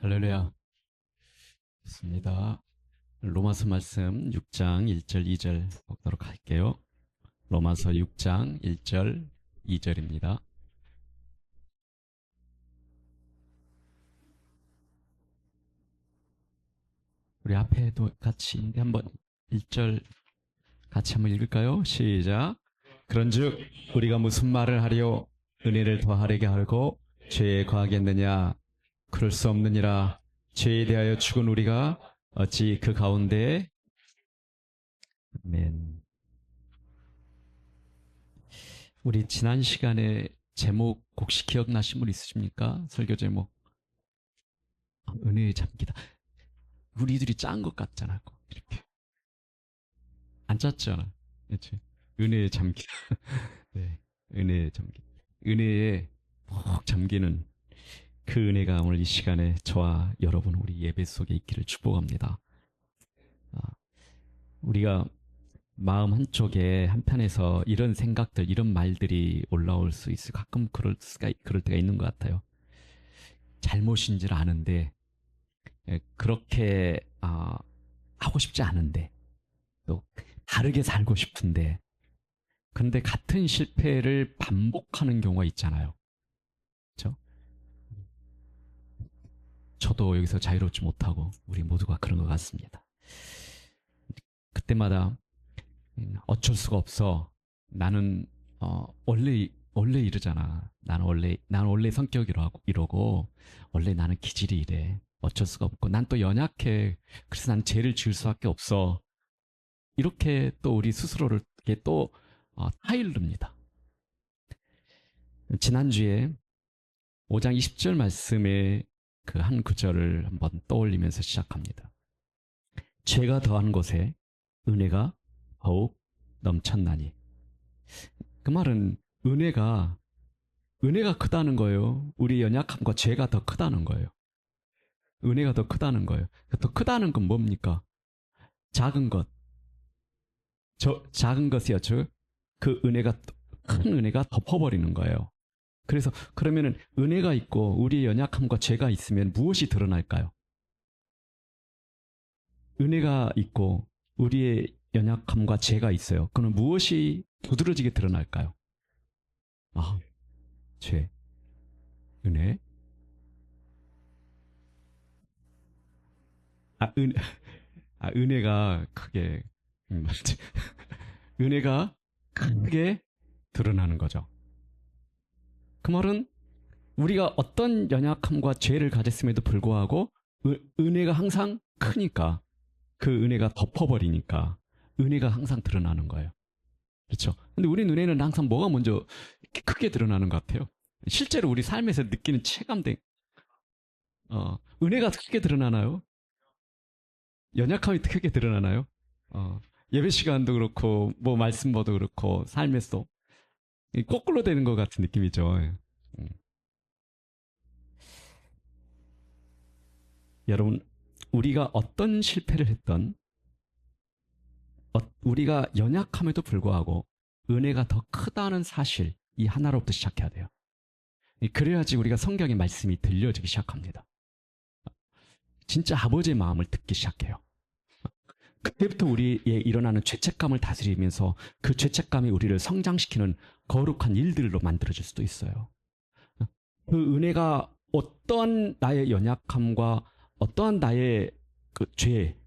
할렐루야. 좋습니다. 로마서 말씀 6장 1절 2절 보도록 할게요. 로마서 6장 1절 2절입니다. 우리 앞에도 같이 한번 1절 같이 한번 읽을까요? 시작. 그런즉 우리가 무슨 말을 하려 은혜를 더하려게 하고 죄에 거하겠느냐? 그럴 수 없느니라. 죄에 대하여 죽은 우리가 어찌 그 가운데 아멘. 우리 지난 시간에 제목 혹시 기억나신 분 있으십니까? 설교 제목 은혜의 잠기다. 우리들이 짠 것 같잖아. 이렇게 안 짰잖아. 그렇지? 은혜의 잠기다. 네, 은혜의 잠기다. 은혜에 푹 잠기는 그 은혜가 오늘 이 시간에 저와 여러분 우리 예배 속에 있기를 축복합니다. 우리가 마음 한쪽에 한편에서 이런 생각들, 이런 말들이 올라올 수 있어. 가끔 그럴 때가 있는 것 같아요. 잘못인 줄 아는데 그렇게 하고 싶지 않은데 또 다르게 살고 싶은데 그런데 같은 실패를 반복하는 경우가 있잖아요. 그렇죠? 저도 여기서 자유롭지 못하고 우리 모두가 그런 것 같습니다. 그때마다 어쩔 수가 없어. 나는 원래 이러잖아. 나는 원래 성격이 이러고 원래 나는 기질이 이래. 어쩔 수가 없고 난 또 연약해. 그래서 난 죄를 지을 수밖에 없어. 이렇게 또 우리 스스로를 또 타일릅니다. 지난주에 5장 20절 말씀의 그 한 구절을 한번 떠올리면서 시작합니다. 죄가 더한 곳에 은혜가 더욱 넘쳤나니. 그 말은 은혜가 크다는 거예요. 우리 연약함과 죄가 더 크다는 거예요. 은혜가 더 크다는 거예요. 더 크다는 건 뭡니까? 작은 것. 작은 것이야. 그 은혜가 큰 은혜가 덮어버리는 거예요. 그래서 그러면은 은혜가 있고 우리의 연약함과 죄가 있으면 무엇이 드러날까요? 은혜가 있고 우리의 연약함과 죄가 있어요. 그럼 무엇이 두드러지게 드러날까요? 죄, 은혜. 은, 은혜가 크게, 맞지? 은혜가 크게 드러나는 거죠. 그 말은 우리가 어떤 연약함과 죄를 가졌음에도 불구하고 은혜가 항상 크니까 그 은혜가 덮어버리니까 은혜가 항상 드러나는 거예요. 그렇죠? 근데 우리 눈에는 항상 뭐가 먼저 크게 드러나는 것 같아요. 실제로 우리 삶에서 느끼는 체감된 은혜가 크게 드러나나요? 연약함이 크게 드러나나요? 예배 시간도 그렇고 뭐 말씀보도 그렇고 삶에서 거꾸로 되는 것 같은 느낌이죠. 음. 여러분, 우리가 어떤 실패를 했던 우리가 연약함에도 불구하고 은혜가 더 크다는 사실 이 하나로부터 시작해야 돼요. 그래야지 우리가 성경의 말씀이 들려지기 시작합니다. 진짜 아버지의 마음을 듣기 시작해요. 그때부터 우리의 일어나는 죄책감을 다스리면서 그 죄책감이 우리를 성장시키는 거룩한 일들로 만들어질 수도 있어요. 그 은혜가 어떠한 나의 연약함과 어떠한 나의 그 죄,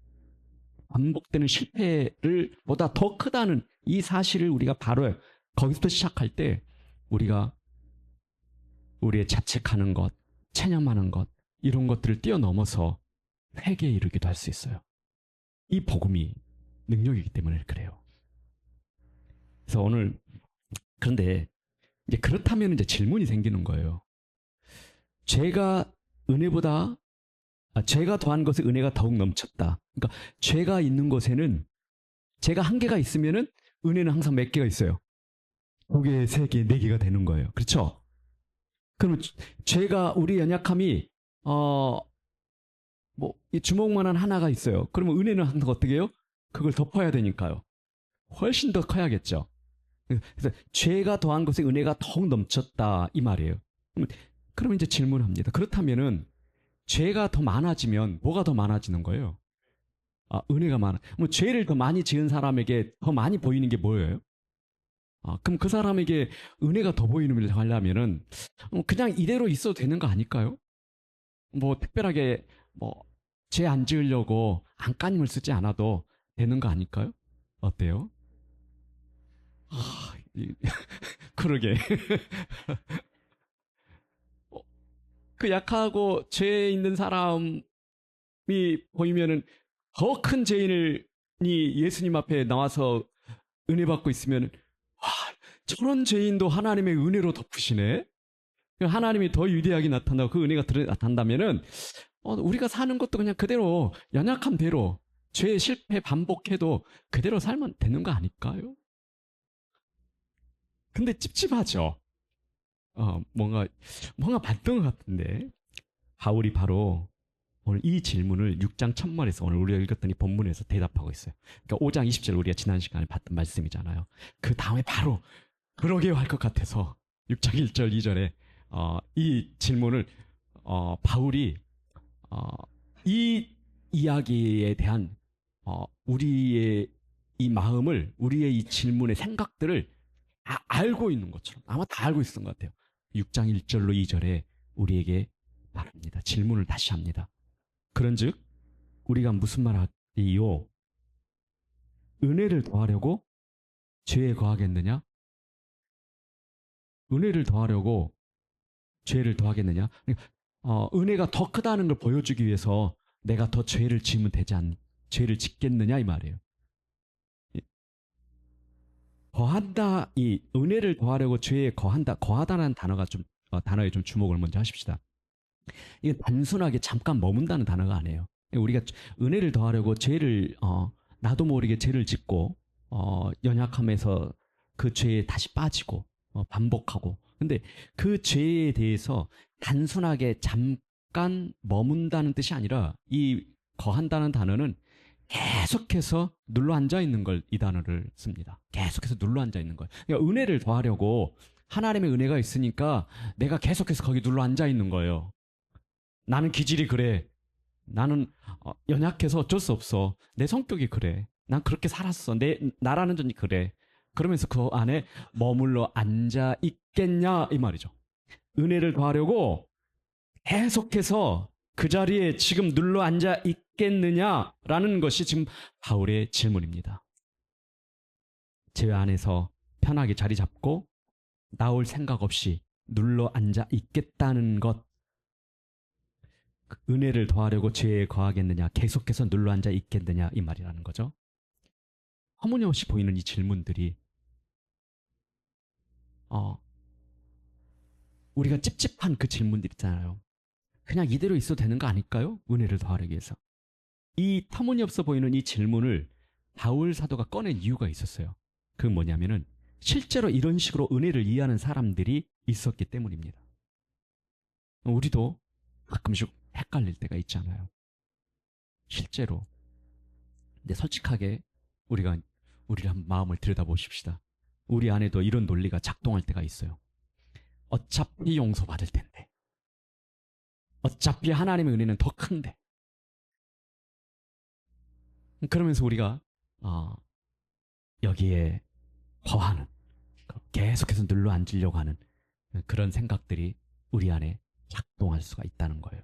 반복되는 실패를 보다 더 크다는 이 사실을 우리가 바로 거기서부터 시작할 때 우리가 우리의 자책하는 것, 체념하는 것 이런 것들을 뛰어넘어서 회개에 이르기도 할 수 있어요. 이 복음이 능력이기 때문에 그래요. 그래서 오늘 그런데 이제 그렇다면 이제 질문이 생기는 거예요. 죄가 은혜보다 죄가 더한 것에 은혜가 더욱 넘쳤다. 그러니까 죄가 있는 곳에는 죄가 한 개가 있으면은 은혜는 항상 몇 개가 있어요. 2개, 3개, 4개가 되는 거예요. 그렇죠? 그러면 죄가 우리 연약함이 이 주먹만한 하나가 있어요. 그러면 은혜는 항상 어떻게 해요? 그걸 덮어야 되니까요. 훨씬 더 커야겠죠. 그래서 죄가 더한 것에 은혜가 더욱 넘쳤다 이 말이에요. 그러면 이제 질문합니다. 그렇다면은 죄가 더 많아지면 뭐가 더 많아지는 거예요? 은혜가 많아. 뭐 죄를 더 많이 지은 사람에게 더 많이 보이는 게 뭐예요? 그럼 그 사람에게 은혜가 더 보이는 일을 하려면은 그냥 이대로 있어도 되는 거 아닐까요? 뭐 특별하게 뭐 죄 안 지으려고 안간힘을 쓰지 않아도 되는 거 아닐까요? 어때요? 그러게. 어, 그 약하고 죄 있는 사람이 보이면은 더 큰 죄인이 예수님 앞에 나와서 은혜 받고 있으면 와, 저런 죄인도 하나님의 은혜로 덮으시네. 하나님이 더 위대하게 나타나고 그 은혜가 나타난다면은 우리가 사는 것도 그냥 그대로 연약한 대로 죄 실패 반복해도 그대로 살면 되는 거 아닐까요? 근데 찝찝하죠. 뭔가 봤던 것 같은데 바울이 바로 오늘 이 질문을 6장 10절에서 오늘 우리가 읽었더니 본문에서 대답하고 있어요. 그러니까 5장 20절 우리가 지난 시간에 봤던 말씀이잖아요. 그 다음에 바로 그러게요 할 것 같아서 6장 1절 2절에 이 질문을 바울이 이 이야기에 대한 우리의 이 마음을 우리의 이 질문의 생각들을 다 알고 있는 것처럼 아마 다 알고 있었던 것 같아요. 6장 1절로 2절에 우리에게 말합니다. 질문을 다시 합니다. 그런즉 우리가 무슨 말 하리요? 은혜를 더하려고 죄에 거하겠느냐? 은혜를 더하려고 죄를 더하겠느냐? 은혜가 더 크다는 걸 보여주기 위해서 내가 더 죄를 지으면 죄를 짓겠느냐 이 말이에요. 거한다, 이 은혜를 더하려고 죄에 거하다라는 단어에 좀 주목을 먼저 하십시다. 이게 단순하게 잠깐 머문다는 단어가 아니에요. 우리가 은혜를 더하려고 나도 모르게 죄를 짓고 연약함에서 그 죄에 다시 빠지고 반복하고. 근데 그 죄에 대해서 단순하게 잠깐 머문다는 뜻이 아니라 이 거한다는 단어는 계속해서 눌러 앉아 있는 걸 이 단어를 씁니다. 계속해서 눌러 앉아 있는 거예요. 그러니까 은혜를 더하려고 하나님의 은혜가 있으니까 내가 계속해서 거기 눌러 앉아 있는 거예요. 나는 기질이 그래. 나는 연약해서 어쩔 수 없어. 내 성격이 그래. 난 그렇게 살았어. 나라는 존재 그래. 그러면서 그 안에 머물러 앉아 있겠냐 이 말이죠. 은혜를 더하려고 계속해서 그 자리에 지금 눌러 앉아 있겠느냐라는 것이 지금 바울의 질문입니다. 죄 안에서 편하게 자리 잡고 나올 생각 없이 눌러 앉아 있겠다는 것, 은혜를 더하려고 죄에 거하겠느냐, 계속해서 눌러 앉아 있겠느냐 이 말이라는 거죠. 터무니없이 보이는 이 질문들이 우리가 찝찝한 그 질문들 있잖아요. 그냥 이대로 있어도 되는 거 아닐까요? 은혜를 더하기 위해서. 이 터무니없어 보이는 이 질문을 바울 사도가 꺼낸 이유가 있었어요. 그건 뭐냐면은 실제로 이런 식으로 은혜를 이해하는 사람들이 있었기 때문입니다. 우리도 가끔씩 헷갈릴 때가 있잖아요. 실제로. 근데 솔직하게 우리를 한번 마음을 들여다보십시다. 우리 안에도 이런 논리가 작동할 때가 있어요. 어차피 용서받을 텐데. 어차피 하나님의 은혜는 더 큰데. 그러면서 우리가 여기에 거하는, 계속해서 눌러 앉으려고 하는 그런 생각들이 우리 안에 작동할 수가 있다는 거예요.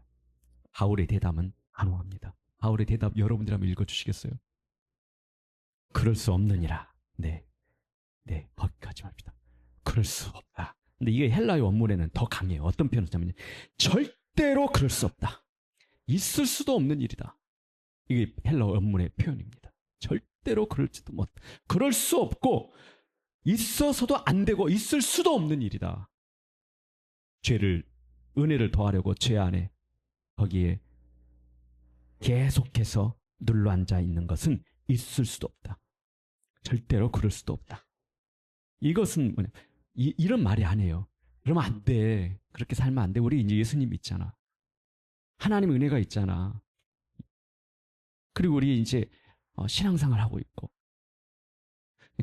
바울의 대답은 단호합니다. 바울의 대답 여러분들 한번 읽어주시겠어요? 그럴 수 없느니라. 네, 거기까지 말입니다. 그럴 수 없다. 근데 이게 헬라의 원문에는 더 강해요. 어떤 표현을 쓰냐면 절대로 그럴 수 없다. 있을 수도 없는 일이다. 이게 헬라 원문의 표현입니다. 절대로 그럴 수 없고 있어서도 안 되고 있을 수도 없는 일이다. 은혜를 더하려고 죄 안에 거기에 계속해서 눌러 앉아 있는 것은 있을 수도 없다. 절대로 그럴 수도 없다. 이것은 이런 말이 아니에요. 그러면 안 돼. 그렇게 살면 안 돼. 우리 이제 예수님 있잖아. 하나님 은혜가 있잖아. 그리고 우리 이제 신앙생활 하고 있고.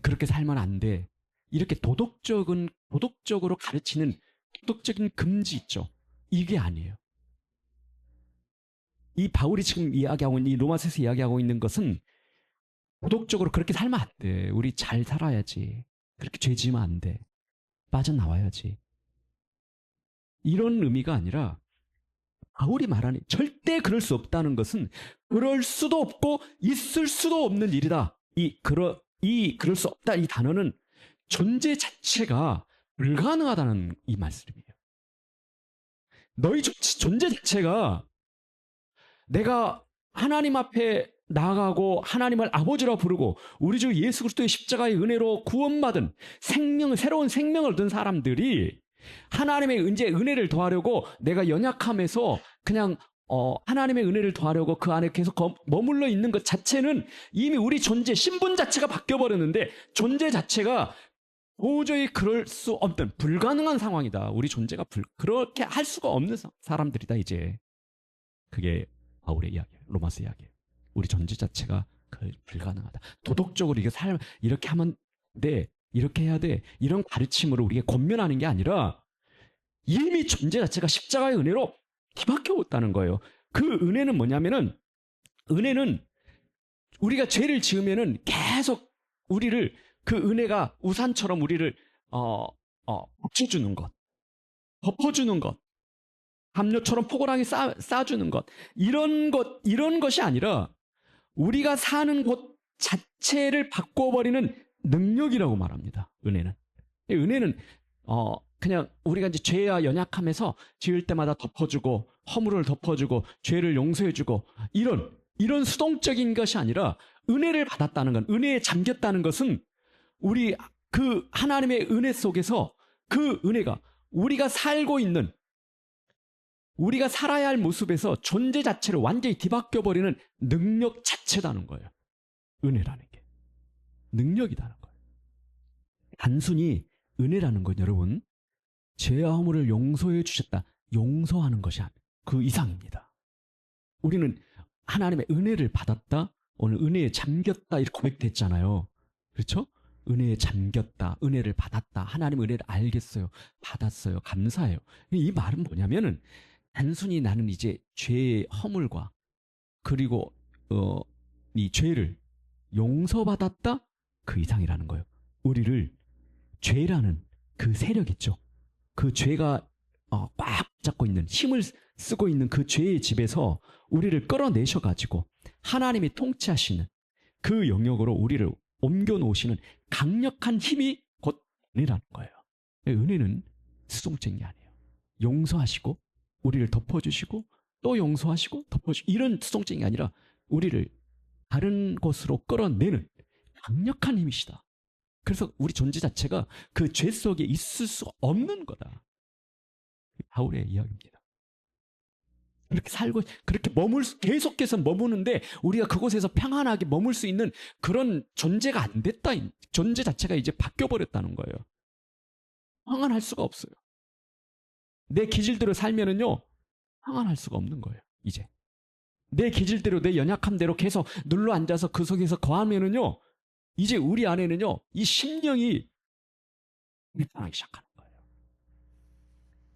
그렇게 살면 안 돼. 이렇게 도덕적으로 가르치는 도덕적인 금지 있죠. 이게 아니에요. 이 바울이 지금 이야기하고 있는 이 로마서에서 이야기하고 있는 것은 도덕적으로 그렇게 살면 안 돼. 우리 잘 살아야지. 그렇게 죄 지으면 안 돼. 빠져나와야지. 이런 의미가 아니라 바울이 말하는 절대 그럴 수 없다는 것은 그럴 수도 없고 있을 수도 없는 일이다. 그럴 수 없다 이 단어는 존재 자체가 불가능하다는 이 말씀이에요. 너희 존재 자체가 내가 하나님 앞에 나아가고 하나님을 아버지라 부르고 우리 주 예수 그리스도의 십자가의 은혜로 구원받은 새로운 생명을 얻은 사람들이 하나님의 이제 은혜를 더하려고 내가 연약함에서 그냥 하나님의 은혜를 더하려고 그 안에 계속 머물러 있는 것 자체는 이미 우리 존재, 신분 자체가 바뀌어버렸는데 존재 자체가 도저히 그럴 수 없는 불가능한 상황이다. 우리 존재가 그렇게 할 수가 없는 사람들이다 이제. 그게 바울의 이야기예요. 로마서 이야기예요. 우리 존재 자체가 불가능하다. 도덕적으로 이렇게 하면 돼. 이렇게 해야 돼. 이런 가르침으로 우리가 권면하는 게 아니라 이미 존재 자체가 십자가의 은혜로 뒤바뀌어 왔다는 거예요. 그 은혜는 뭐냐면은 은혜는 우리가 죄를 지으면은 계속 우리를 그 은혜가 우산처럼 우리를 붙여주는 것, 덮어주는 것, 담요처럼 포근하게 싸주는 것, 이런 것이 아니라 우리가 사는 곳 자체를 바꿔버리는 능력이라고 말합니다. 은혜는 그냥 우리가 이제 죄와 연약함에서 지을 때마다 덮어주고 허물을 덮어주고 죄를 용서해주고 이런 수동적인 것이 아니라 은혜를 받았다는 건, 은혜에 잠겼다는 것은 우리 그 하나님의 은혜 속에서 그 은혜가 우리가 살아야 할 모습에서 존재 자체를 완전히 뒤바뀌어버리는 능력 자체다는 거예요. 은혜라는 게. 능력이라는 거예요. 단순히 은혜라는 건 여러분, 죄와 허물을 용서해 주셨다. 용서하는 것이 그 이상입니다. 우리는 하나님의 은혜를 받았다. 오늘 은혜에 잠겼다 이렇게 고백됐잖아요. 그렇죠? 은혜에 잠겼다. 은혜를 받았다. 하나님의 은혜를 알겠어요. 받았어요. 감사해요. 이 말은 뭐냐면은 단순히 나는 이제 죄의 허물과 그리고 이 죄를 용서받았다? 그 이상이라는 거예요. 우리를 죄라는 그 세력 있죠. 그 죄가 꽉 잡고 있는, 힘을 쓰고 있는 그 죄의 집에서 우리를 끌어내셔가지고 하나님이 통치하시는 그 영역으로 우리를 옮겨놓으시는 강력한 힘이 곧 은혜라는 거예요. 은혜는 수동적인 게 아니에요. 용서하시고 우리를 덮어주시고 또 용서하시고 덮어주시고 이런 수동적인 게 아니라 우리를 다른 곳으로 끌어내는 강력한 힘이시다. 그래서 우리 존재 자체가 그 죄 속에 있을 수 없는 거다. 바울의 이야기입니다. 그렇게 살고 그렇게 계속해서 머무는데 우리가 그곳에서 평안하게 머물 수 있는 그런 존재가 안 됐다. 존재 자체가 이제 바뀌어버렸다는 거예요. 평안할 수가 없어요. 내 기질대로 살면은요 평안할 수가 없는 거예요. 이제 내 기질대로 내 연약함대로 계속 눌러 앉아서 그 속에서 거하면은요 이제 우리 안에는요 이 심령이 밀당하기 시작하는 거예요.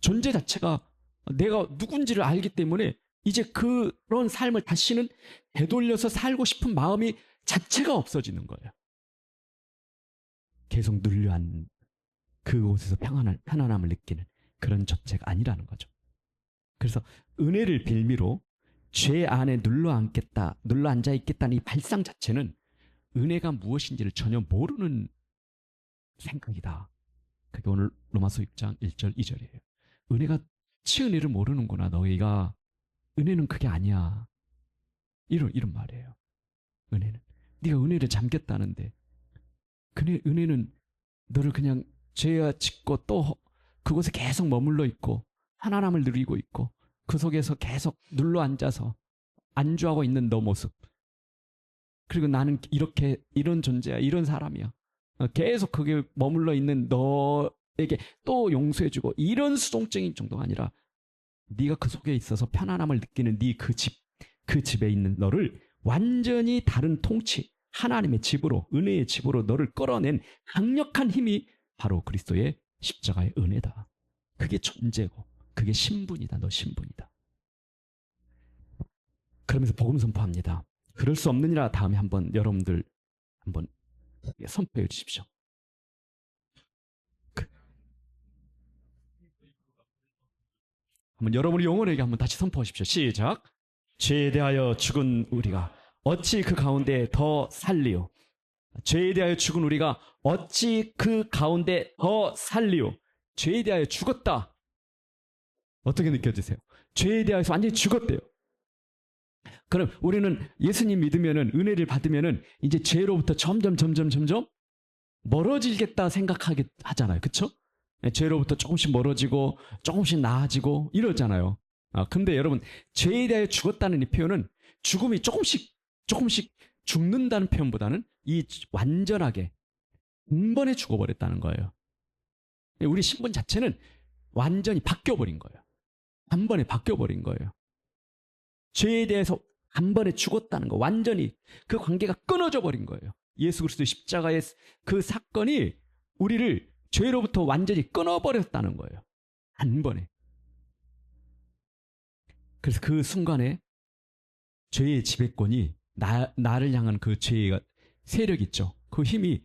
존재 자체가 내가 누군지를 알기 때문에 이제 그런 삶을 다시는 되돌려서 살고 싶은 마음이 자체가 없어지는 거예요. 계속 눌려앉는 그곳에서 편안함을 느끼는 그런 존재가 아니라는 거죠. 그래서 은혜를 빌미로 죄 안에 눌러 앉아 있겠다는 이 발상 자체는 은혜가 무엇인지를 전혀 모르는 생각이다. 그게 오늘 로마서 6장 1절 2절이에요. 은혜가 은혜를 모르는구나. 너희가 은혜는 그게 아니야. 이런 말이에요. 은혜는 네가 은혜를 잠겼다는데 은혜는 너를 그냥 죄와 짓고 또 그곳에 계속 머물러 있고 편안함을 누리고 있고 그 속에서 계속 눌러 앉아서 안주하고 있는 너 모습. 그리고 나는 이런 존재야. 이런 사람이야. 계속 그게 머물러 있는 너에게 또 용서해주고 이런 수동적인 정도가 아니라 네가 그 속에 있어서 편안함을 느끼는 그 집에 있는 너를 완전히 다른 통치, 하나님의 집으로, 은혜의 집으로 너를 끌어낸 강력한 힘이 바로 그리스도의 십자가의 은혜다. 그게 존재고 그게 신분이다. 너 신분이다. 그러면서 복음 선포합니다. 그럴 수 없느니라 다음에 한번 여러분들 한번 선포해 주십시오. 한번 여러분이 영혼에게 한번 다시 선포하십시오. 시작. 죄에 대하여 죽은 우리가 어찌 그 가운데 더 살리오. 죄에 대하여 죽은 우리가 어찌 그 가운데 더 살리오. 죄에 대하여 죽었다. 어떻게 느껴지세요? 죄에 대하여서 완전히 죽었대요. 그럼 우리는 예수님 믿으면은, 은혜를 받으면은 이제 죄로부터 점점 멀어지겠다 생각하게 하잖아요. 그쵸? 죄로부터 조금씩 멀어지고 조금씩 나아지고 이러잖아요. 근데 여러분, 죄에 대하여 죽었다는 이 표현은 죽음이 조금씩 죽는다는 표현보다는 이 완전하게 단번에 죽어버렸다는 거예요. 우리 신분 자체는 완전히 바뀌어버린 거예요. 단번에 바뀌어버린 거예요. 죄에 대해서 단번에 죽었다는 거, 완전히 그 관계가 끊어져 버린 거예요. 예수 그리스도의 십자가의 그 사건이 우리를 죄로부터 완전히 끊어버렸다는 거예요. 단번에. 그래서 그 순간에 죄의 지배권이 나를 향한 그 죄의 세력 있죠. 그 힘이,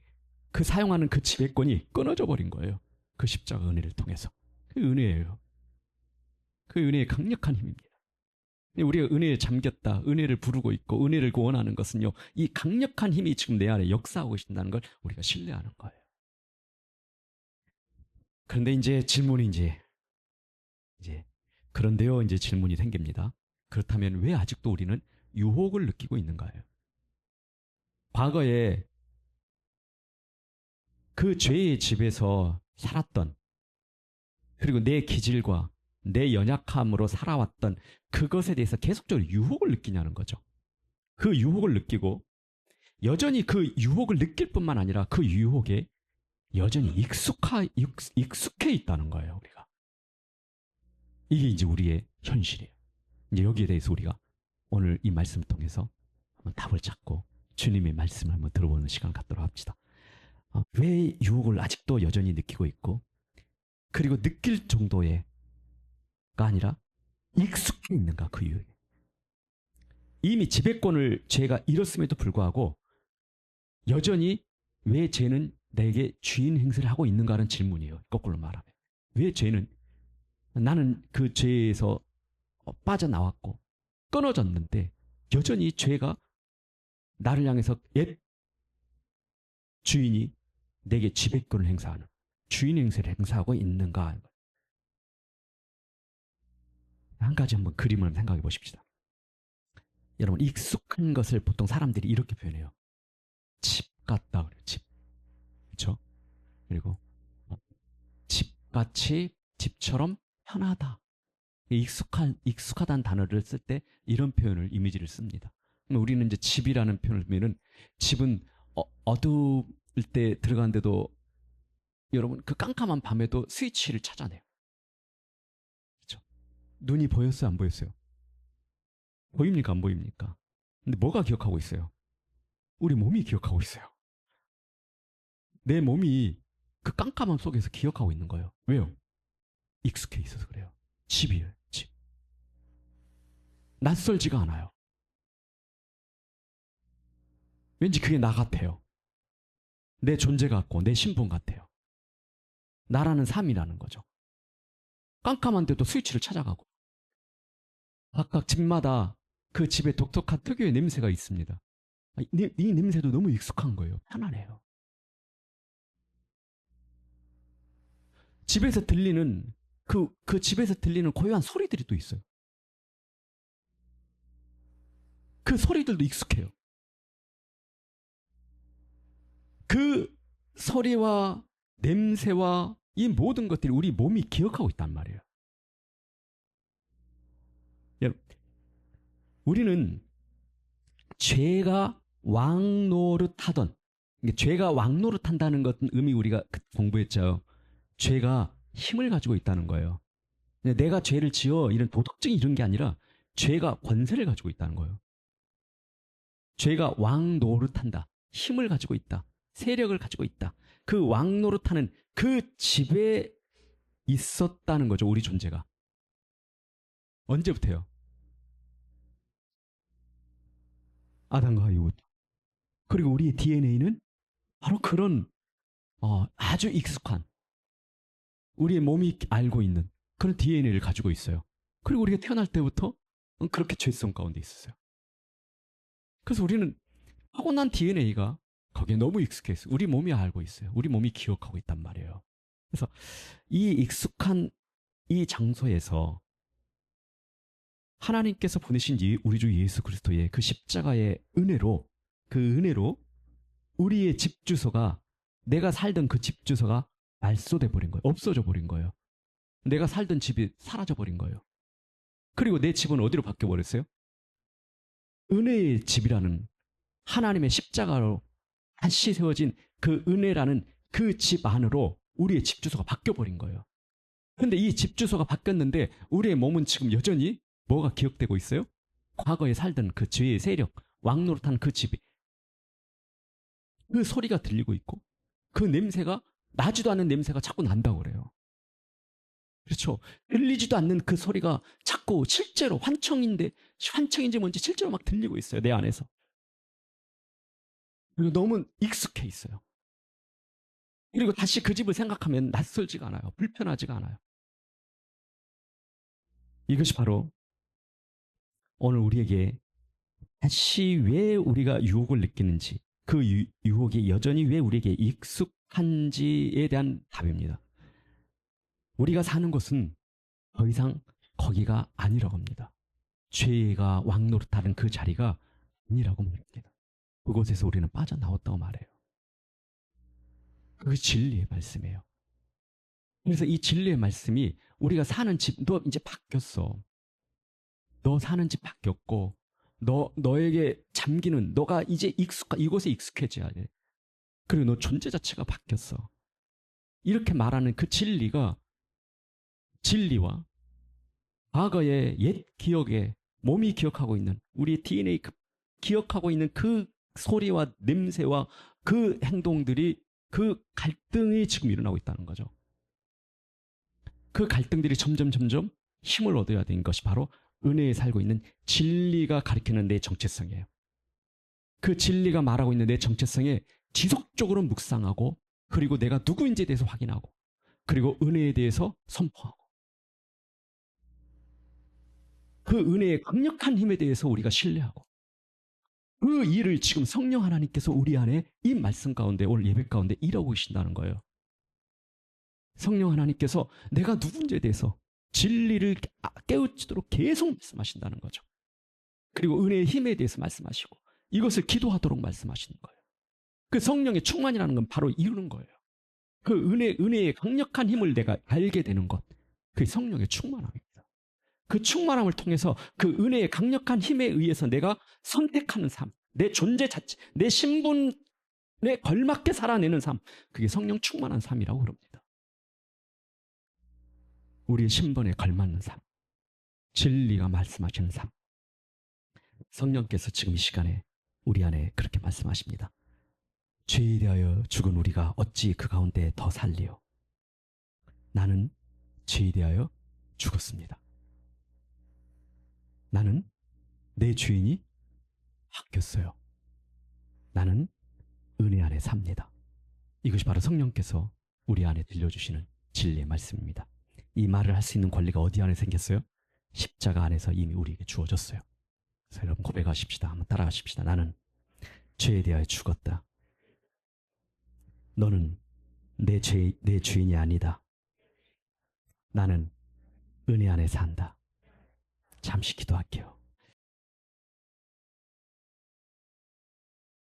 그 사용하는 그 지배권이 끊어져 버린 거예요. 그 십자가 은혜를 통해서. 그 은혜예요. 그 은혜의 강력한 힘입니다. 우리가 은혜에 잠겼다, 은혜를 부르고 있고 은혜를 원하는 것은요, 이 강력한 힘이 지금 내 안에 역사하고 계신다는 걸 우리가 신뢰하는 거예요. 그런데 이제 질문이 이제 그런데요, 이제 질문이 생깁니다. 그렇다면 왜 아직도 우리는 유혹을 느끼고 있는가요? 과거에 그 죄의 집에서 살았던, 그리고 내 기질과 내 연약함으로 살아왔던 그것에 대해서 계속적으로 유혹을 느끼냐는 거죠. 그 유혹을 느끼고 여전히 그 유혹을 느낄 뿐만 아니라 그 유혹에 여전히 익숙해 있다는 거예요, 우리가. 이게 이제 우리의 현실이에요. 이제 여기에 대해서 우리가 오늘 이 말씀을 통해서 한번 답을 찾고 주님의 말씀을 한번 들어보는 시간을 갖도록 합시다. 왜 유혹을 아직도 여전히 느끼고 있고, 그리고 느낄 정도의가 아니라 익숙해 있는가, 그 유혹에. 이미 지배권을 죄가 잃었음에도 불구하고 여전히 왜 죄는 내게 주인 행세를 하고 있는가라는 질문이에요. 거꾸로 말하면. 왜 죄는, 나는 그 죄에서 빠져나왔고 끊어졌는데 여전히 죄가 나를 향해서 옛 주인이 내게 지배권을 행사하는, 주인 행세를 행사하고 있는가. 한 가지 한번 그림을 생각해 보십시다. 여러분, 익숙한 것을 보통 사람들이 이렇게 표현해요. 집 같다 그래요. 집. 그렇죠? 그리고 집같이, 집처럼 편하다. 익숙하다는 단어를 쓸 때 이런 표현을, 이미지를 씁니다. 우리는 이제 집이라는 표현을 쓰면은, 집은 어두울 때 들어가는데도 여러분 그 깜깜한 밤에도 스위치를 찾아내요. 그렇죠? 눈이 보였어요, 안 보였어요? 보입니까, 안 보입니까? 근데 뭐가 기억하고 있어요? 우리 몸이 기억하고 있어요. 내 몸이 그 깜깜함 속에서 기억하고 있는 거예요. 왜요? 익숙해 있어서 그래요. 집이에요, 집. 낯설지가 않아요. 왠지 그게 나 같아요. 내 존재 같고 내 신분 같아요. 나라는 삶이라는 거죠. 깜깜한데도 스위치를 찾아가고, 각각 집마다 그 집에 독특한 특유의 냄새가 있습니다. 이 냄새도 너무 익숙한 거예요. 편안해요. 집에서 들리는 그 집에서 들리는 고요한 소리들이 또 있어요. 그 소리들도 익숙해요. 그 소리와 냄새와 이 모든 것들이 우리 몸이 기억하고 있단 말이에요. 우리는 죄가 왕노릇하던, 죄가 왕노릇한다는 것은 의미 우리가 공부했죠. 죄가 힘을 가지고 있다는 거예요. 내가 죄를 지어 이런 도덕적인 이런 게 아니라 죄가 권세를 가지고 있다는 거예요. 죄가 왕노릇한다. 힘을 가지고 있다. 세력을 가지고 있다. 그 왕노릇하는 그 집에 있었다는 거죠, 우리 존재가. 언제부터요? 아담과 하와부터. 그리고 우리의 DNA는 바로 그런 아주 익숙한 우리의 몸이 알고 있는 그런 DNA를 가지고 있어요. 그리고 우리가 태어날 때부터 그렇게 죄성 가운데 있었어요. 그래서 우리는 타고난 DNA가 거기에 너무 익숙해서 우리 몸이 알고 있어요. 우리 몸이 기억하고 있단 말이에요. 그래서 이 익숙한 이 장소에서 하나님께서 보내신 우리 주 예수 그리스도의 그 십자가의 은혜로 그 은혜로 우리의 집 주소가 내가 살던 그 집 주소가 말소돼 버린 거예요. 없어져 버린 거예요. 내가 살던 집이 사라져 버린 거예요. 그리고 내 집은 어디로 바뀌어 버렸어요? 은혜의 집이라는 하나님의 십자가로 다시 세워진 그 은혜라는 그 집 안으로 우리의 집 주소가 바뀌어 버린 거예요. 근데 이 집 주소가 바뀌었는데 우리의 몸은 지금 여전히 뭐가 기억되고 있어요? 과거에 살던 그 죄의 세력, 왕노릇한 그 집이 그 소리가 들리고 있고 그 냄새가 나지도 않는 냄새가 자꾸 난다고 그래요. 그렇죠. 들리지도 않는 그 소리가 자꾸 실제로 환청인지 뭔지 실제로 막 들리고 있어요. 내 안에서. 그리고 너무 익숙해 있어요. 그리고 다시 그 집을 생각하면 낯설지가 않아요. 불편하지가 않아요. 이것이 바로 오늘 우리에게 다시 왜 우리가 유혹을 느끼는지, 그 유혹이 여전히 왜 우리에게 익숙한지에 대한 답입니다. 우리가 사는 곳은 더 이상 거기가 아니라고 합니다. 죄가 왕노릇하는 그 자리가 아니라고 말합니다. 그곳에서 우리는 빠져나왔다고 말해요. 그게 진리의 말씀이에요. 그래서 이 진리의 말씀이 우리가 사는 집, 너 이제 바뀌었어. 너 사는 집 바뀌었고, 너에게 잠기는, 너가 이제 이곳에 익숙해져야 돼. 그리고 너 존재 자체가 바뀌었어. 이렇게 말하는 그 진리와 과거의 옛 기억에 몸이 기억하고 있는, 우리의 DNA 기억하고 있는 그 소리와 냄새와 그 행동들이 그 갈등이 지금 일어나고 있다는 거죠. 그 갈등들이 점점 힘을 얻어야 되는 것이 바로 은혜에 살고 있는 진리가 가리키는 내 정체성이에요. 그 진리가 말하고 있는 내 정체성에 지속적으로 묵상하고 그리고 내가 누구인지에 대해서 확인하고 그리고 은혜에 대해서 선포하고 그 은혜의 강력한 힘에 대해서 우리가 신뢰하고 그 일을 지금 성령 하나님께서 우리 안에 이 말씀 가운데 오늘 예배 가운데 일하고 계신다는 거예요. 성령 하나님께서 내가 누군지에 대해서 진리를 깨우치도록 계속 말씀하신다는 거죠. 그리고 은혜의 힘에 대해서 말씀하시고 이것을 기도하도록 말씀하시는 거예요. 그 성령의 충만이라는 건 바로 이루는 거예요. 그 은혜의 강력한 힘을 내가 알게 되는 것, 그게 성령의 충만함입니다. 그 충만함을 통해서 그 은혜의 강력한 힘에 의해서 내가 선택하는 삶, 내 존재 자체, 내 신분에 걸맞게 살아내는 삶, 그게 성령 충만한 삶이라고 그럽니다. 우리의 신분에 걸맞는 삶, 진리가 말씀하시는 삶. 성령께서 지금 이 시간에 우리 안에 그렇게 말씀하십니다. 죄에 대하여 죽은 우리가 어찌 그 가운데 더 살리요? 나는 죄에 대하여 죽었습니다. 나는 내 주인이 바뀌었어요. 나는 은혜 안에 삽니다. 이것이 바로 성령께서 우리 안에 들려주시는 진리의 말씀입니다. 이 말을 할 수 있는 권리가 어디 안에 생겼어요? 십자가 안에서 이미 우리에게 주어졌어요. 그래서 여러분 고백하십시다. 한번 따라하십시다. 나는 죄에 대하여 죽었다. 너는 내 주인이 아니다. 나는 은혜 안에 산다. 잠시 기도할게요.